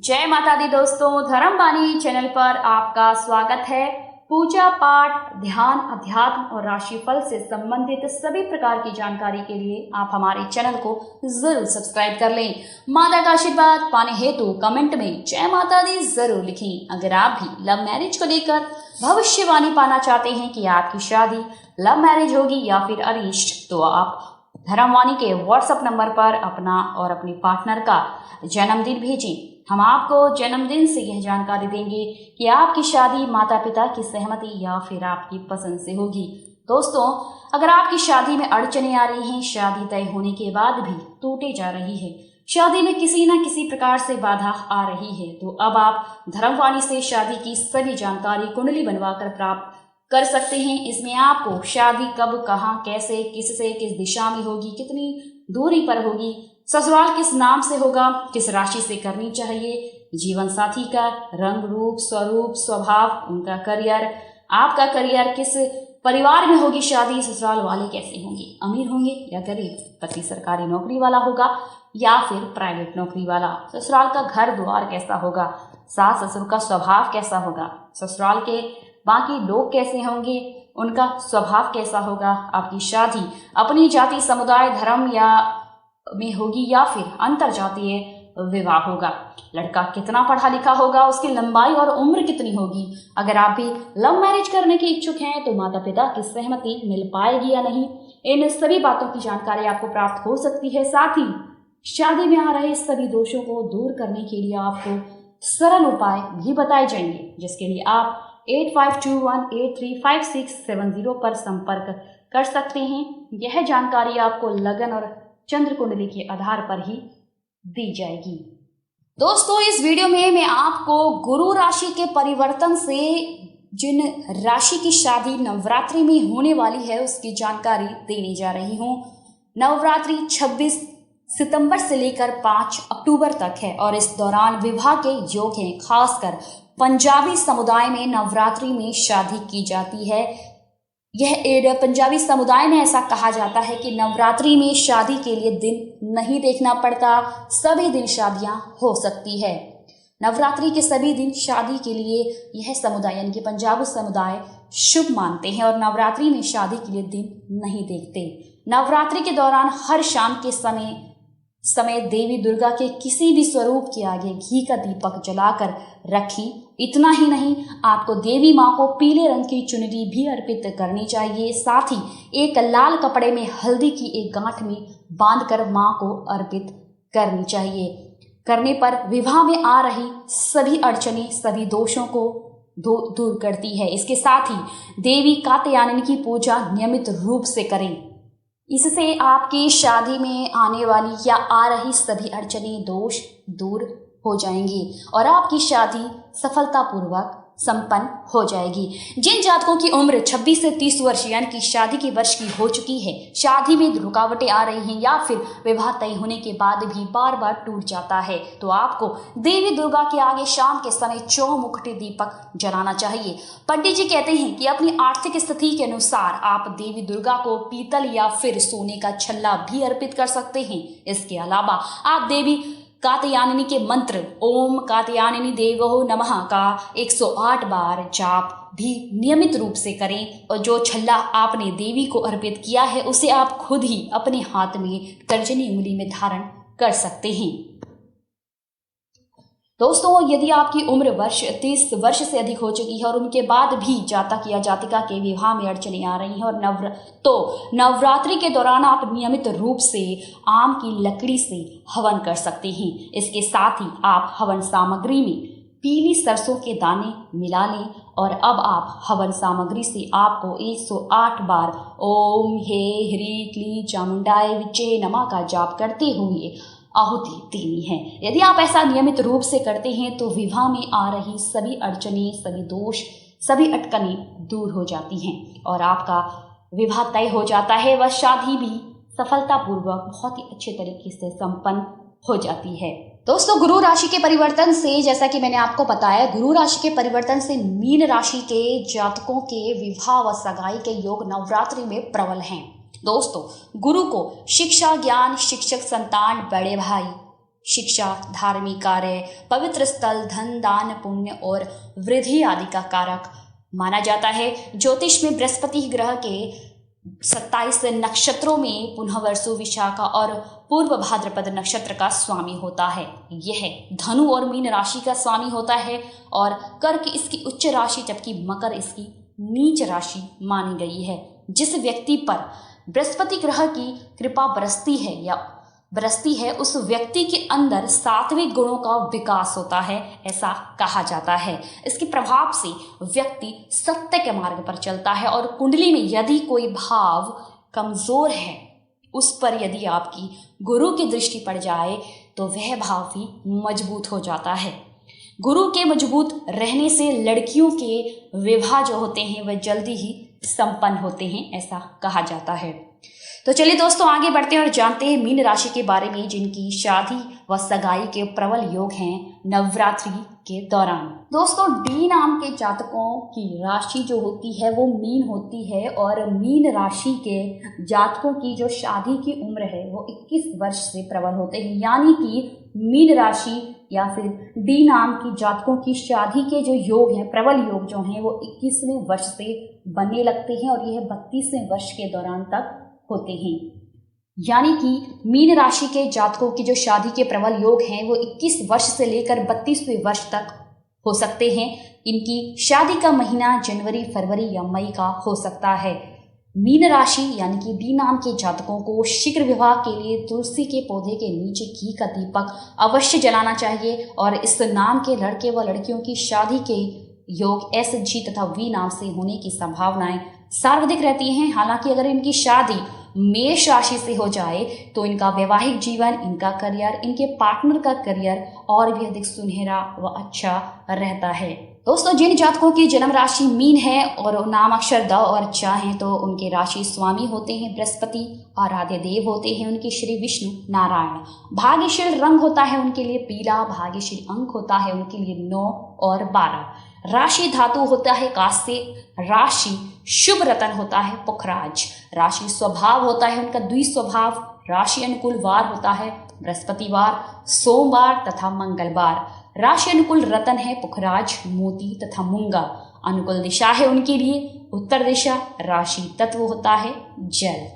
जय माता दी दोस्तों, धर्मवाणी चैनल पर आपका स्वागत है। पूजा पाठ, ध्यान, अध्यात्म और राशिफल से संबंधित सभी प्रकार की जानकारी के लिए आप हमारे चैनल को जरूर सब्सक्राइब कर लें। माता का आशीर्वाद पाने हेतु कमेंट में जय माता दी जरूर लिखें। अगर आप भी लव मैरिज को लेकर भविष्यवाणी पाना चाहते हैं कि आपकी शादी लव मैरिज होगी या फिर अरेंज्ड, तो आप धर्मवाणी के व्हाट्सएप नंबर पर अपना और अपनी पार्टनर का जन्मदिन भेजें। हम आपको जन्मदिन से यह जानकारी देंगे कि आपकी शादी माता पिता की सहमति या फिर आपकी पसंद से होगी। दोस्तों, अगर आपकी शादी में अड़चने आ रही हैं, शादी तय होने के बाद भी टूटे जा रही है, शादी में किसी न किसी प्रकार से बाधा आ रही है, तो अब आप धर्मवाणी से शादी की सभी जानकारी कुंडली बनवाकर प्राप्त कर सकते हैं। इसमें आपको शादी कब, कहाँ, कैसे, किससे, किस दिशा में होगी, कितनी दूरी पर होगी, ससुराल किस नाम से होगा, किस राशि से करनी चाहिए, जीवन साथी का रंग रूप, स्वरूप, स्वभाव, उनका करियर, आपका करियर, किस परिवार में होगी शादी, ससुराल वाले कैसे होंगे, अमीर होंगे या गरीब, पति सरकारी नौकरी वाला होगा या फिर प्राइवेट नौकरी वाला, ससुराल का घर द्वार कैसा होगा, सास ससुर का स्वभाव कैसा होगा, ससुराल के बाकी लोग कैसे होंगे, उनका स्वभाव कैसा होगा, आपकी शादी अपनी जाति, समुदाय, धर्म या में होगी या फिर अंतर जातीय विवाह होगा, लड़का कितना पढ़ा लिखा होगा, उसकी लंबाई और उम्र कितनी होगी, अगर आप भी लव मैरिज करने के इच्छुक हैं तो माता पिता की सहमति मिल पाएगी या नहीं, इन सभी बातों की जानकारी आपको प्राप्त हो सकती है। साथ ही शादी में आ रहे सभी दोषों को दूर करने के लिए आपको सरल उपाय भी बताए जाएंगे, जिसके लिए आप 8521835670 पर संपर्क कर सकते हैं। यह जानकारी आपको लगन और चंद्र कुंडली के आधार पर ही दी जाएगी। दोस्तों, इस वीडियो में मैं आपको गुरु राशि के परिवर्तन से जिन राशि की शादी नवरात्रि में होने वाली है उसकी जानकारी देने जा रही हूँ। नवरात्रि 26 सितंबर से लेकर 5 अक्टूबर तक है और इस दौरान विवाह के योग हैं। खासकर पंजाबी समुदाय में नवरात्रि में शादी की जाती है। यह पंजाबी समुदाय में ऐसा कहा जाता है कि नवरात्रि में शादी के लिए दिन नहीं देखना पड़ता, सभी दिन शादियां हो सकती है। नवरात्रि के सभी दिन शादी के लिए यह समुदाय यानी कि पंजाबी समुदाय शुभ मानते हैं और नवरात्रि में शादी के लिए दिन नहीं देखते। नवरात्रि के दौरान हर शाम के समय देवी दुर्गा के किसी भी स्वरूप के आगे घी का दीपक जलाकर रखें। इतना ही नहीं, आपको देवी माँ को पीले रंग की चुनरी भी अर्पित करनी चाहिए। साथ ही एक लाल कपड़े में हल्दी की एक गांठ में बांधकर माँ को अर्पित करनी चाहिए। करने पर विवाह में आ रही सभी अड़चने, सभी दोषों को दूर करती है। इसके साथ ही देवी कात्यायनी की पूजा नियमित रूप से करें। इससे आपकी शादी में आने वाली या आ रही सभी अड़चने, दोष दूर हो जाएंगी और आपकी शादी सफलतापूर्वक संपन्न हो जाएगी। जिन जातकों की उम्र 26 से 30 वर्ष यानी कि शादी की वर्ष की हो चुकी है, शादी में रुकावटें आ रही हैं या फिर विवाह तय होने के बाद भी बार बार टूट जाता है, तो आपको देवी दुर्गा के आगे शाम के समय चौमुखटी दीपक जलाना चाहिए। पंडित जी कहते हैं कि अपनी आर्थिक स्थिति के अनुसार आप देवी दुर्गा को पीतल या फिर सोने का छल्ला भी अर्पित कर सकते हैं। इसके अलावा आप देवी कात्यायनी के मंत्र ओम कात्यायनी देवो नमः का 108 बार जाप भी नियमित रूप से करें और जो छल्ला आपने देवी को अर्पित किया है उसे आप खुद ही अपने हाथ में तर्जनी उंगली में धारण कर सकते हैं। दोस्तों, यदि आपकी उम्र 30 वर्ष से अधिक हो चुकी है और उनके बाद भी जातक या जातिका के विवाह में अड़चने आ रही हैं और नवरात्रि के दौरान आप नियमित रूप से आम की लकड़ी से हवन कर सकते हैं। इसके साथ ही आप हवन सामग्री में पीली सरसों के दाने मिला लें और अब आप हवन सामग्री से आपको 108 बार ओम हे ह्री क्ली चामुंडाय विचे नमः का जाप करते हुए आहुति देनी है। यदि आप ऐसा नियमित रूप से करते हैं तो विवाह में आ रही सभी अड़चने, सभी दोष, सभी अटकनें दूर हो जाती हैं और आपका विवाह तय हो जाता है। वह शादी भी सफलतापूर्वक बहुत ही अच्छे तरीके से संपन्न हो जाती है। दोस्तों, गुरु राशि के परिवर्तन से, जैसा कि मैंने आपको बताया, गुरु राशि के परिवर्तन से मीन राशि के जातकों के विवाह व सगाई के योग नवरात्रि में प्रबल हैं। दोस्तों, गुरु को शिक्षा, ज्ञान, शिक्षक, संतान, बड़े भाई, शिक्षा, धार्मिक कार्य, पवित्र स्थल, धन, दान, पुण्य और वृद्धि आदि का कारक माना जाता है। ज्योतिष में बृहस्पति ग्रह के 27 नक्षत्रों में पुनर्वसु, विशाखा और पूर्व भाद्रपद नक्षत्र का स्वामी होता है। यह धनु और मीन राशि का स्वामी होता है और कर्क इसकी उच्च राशि जबकि मकर इसकी नीच राशि मानी गई है। जिस व्यक्ति पर बृहस्पति ग्रह की कृपा बरसती है उस व्यक्ति के अंदर सात्विक गुणों का विकास होता है, ऐसा कहा जाता है। इसके प्रभाव से व्यक्ति सत्य के मार्ग पर चलता है और कुंडली में यदि कोई भाव कमजोर है उस पर यदि आपकी गुरु की दृष्टि पड़ जाए तो वह भाव भी मजबूत हो जाता है। गुरु के मजबूत रहने से लड़कियों के विवाह जो होते हैं वह जल्दी ही संपन्न होते हैं, ऐसा कहा जाता है। तो चलिए दोस्तों आगे बढ़ते हैं और जानते हैं मीन राशि के बारे में जिनकी शादी व सगाई के प्रबल योग हैं नवरात्रि के दौरान। दोस्तों डी नाम के जातकों की राशि जो होती है वो मीन होती है और मीन राशि के जातकों की जो शादी की उम्र है वो 21 वर्ष से प्रबल होते हैं। यानी कि मीन राशि या फिर डी नाम की जातकों की शादी के जो योग हैं, प्रबल योग जो हैं वो 21वें वर्ष से बनने लगते हैं और यह 32वें वर्ष के दौरान तक होते हैं। यानी कि मीन राशि के जातकों की जो शादी के प्रबल योग हैं वो 21 वर्ष से लेकर 32वें वर्ष तक हो सकते हैं। इनकी शादी का महीना जनवरी, फरवरी या मई का हो सकता है। मीन राशि यानी कि डी नाम के जातकों को शीघ्र विवाह के लिए तुलसी के पौधे के नीचे घी का दीपक अवश्य जलाना चाहिए और इस नाम के लड़के व लड़कियों की शादी के योग एस, जी तथा वी नाम से होने की संभावनाएं सर्वाधिक रहती हैं। हालांकि अगर इनकी शादी मेष राशि से हो जाए तो इनका वैवाहिक जीवन, इनका करियर, इनके पार्टनर का करियर और भी अधिक सुनहरा व अच्छा रहता है। दोस्तों जिन जातकों की जन्म राशि मीन है और नाम अक्षर द और चा है तो उनके राशि स्वामी होते हैं बृहस्पति, आराध्य देव होते हैं उनके श्री विष्णु नारायण। भाग्यशील रंग होता है उनके लिए पीला, भाग्यशील अंक होता है उनके लिए 9 और 12। राशि धातु होता है कांस्य, राशि शुभ रतन होता है पुखराज, राशि स्वभाव होता है उनका द्विस्वभाव, राशि अनुकूल वार होता है बृहस्पतिवार, सोमवार तथा मंगलवार, राशि अनुकूल रतन है पुखराज, मोती तथा मूंगा, अनुकूल दिशा है उनके लिए उत्तर दिशा, राशि तत्व होता है जल।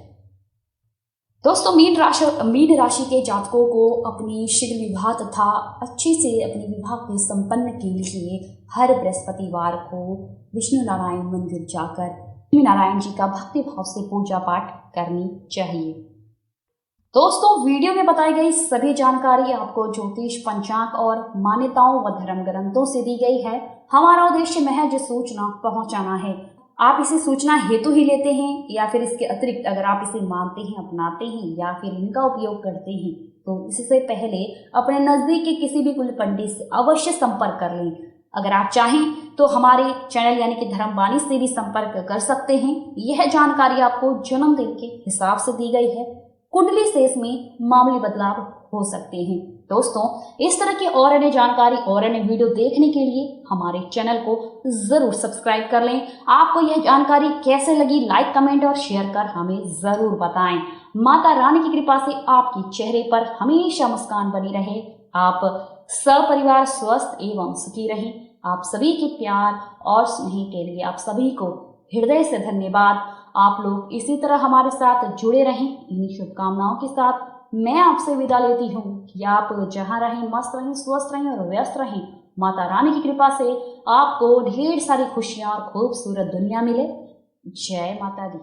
दोस्तों मीन राशि के जातकों को अपनी शीघ्र विवाह तथा अच्छे से अपने विवाह के संपन्न के लिए हर बृहस्पतिवार को विष्णु नारायण मंदिर जाकर विष्णु नारायण जी का भक्ति भाव से पूजा पाठ करनी चाहिए। दोस्तों वीडियो में बताई गई सभी जानकारी आपको ज्योतिष, पंचांग और मान्यताओं व धर्म ग्रंथों से दी गई है। हमारा उद्देश्य महज सूचना पहुंचाना है। आप इसे सूचना हेतु ही लेते हैं या फिर इसके अतिरिक्त अगर आप इसे मानते हैं, अपनाते हैं या फिर इनका उपयोग करते हैं तो इससे पहले अपने नजदीक के किसी भी कुल पंडित से अवश्य संपर्क कर लें। अगर आप चाहें तो हमारे चैनल यानी कि धर्मवाणी से भी संपर्क कर सकते हैं। यह जानकारी आपको जन्मदिन के हिसाब से दी गई है। कुंडली से इसमें मामूली बदलाव हो सकते हैं। दोस्तों इस तरह की और अन्य जानकारी और अन्य वीडियो देखने के लिए हमारे चैनल को जरूर सब्सक्राइब कर लें। आपको यह जानकारी कैसे लगी लाइक, कमेंट और शेयर कर हमें जरूर बताएं। माता रानी की कृपा से आपके चेहरे पर हमेशा मुस्कान बनी रहे। आप सपरिवार स्वस्थ एवं सुखी रहें। आप सभी के प्यार और स्नेह के लिए आप सभी को हृदय से धन्यवाद। आप लोग इसी तरह हमारे साथ जुड़े रहें। इन्हीं शुभकामनाओं के साथ मैं आपसे विदा लेती हूँ कि आप जहाँ रहें मस्त रहें, स्वस्थ रहें और व्यस्त रहें। माता रानी की कृपा से आपको ढेर सारी खुशियां और खूबसूरत दुनिया मिले। जय माता दी।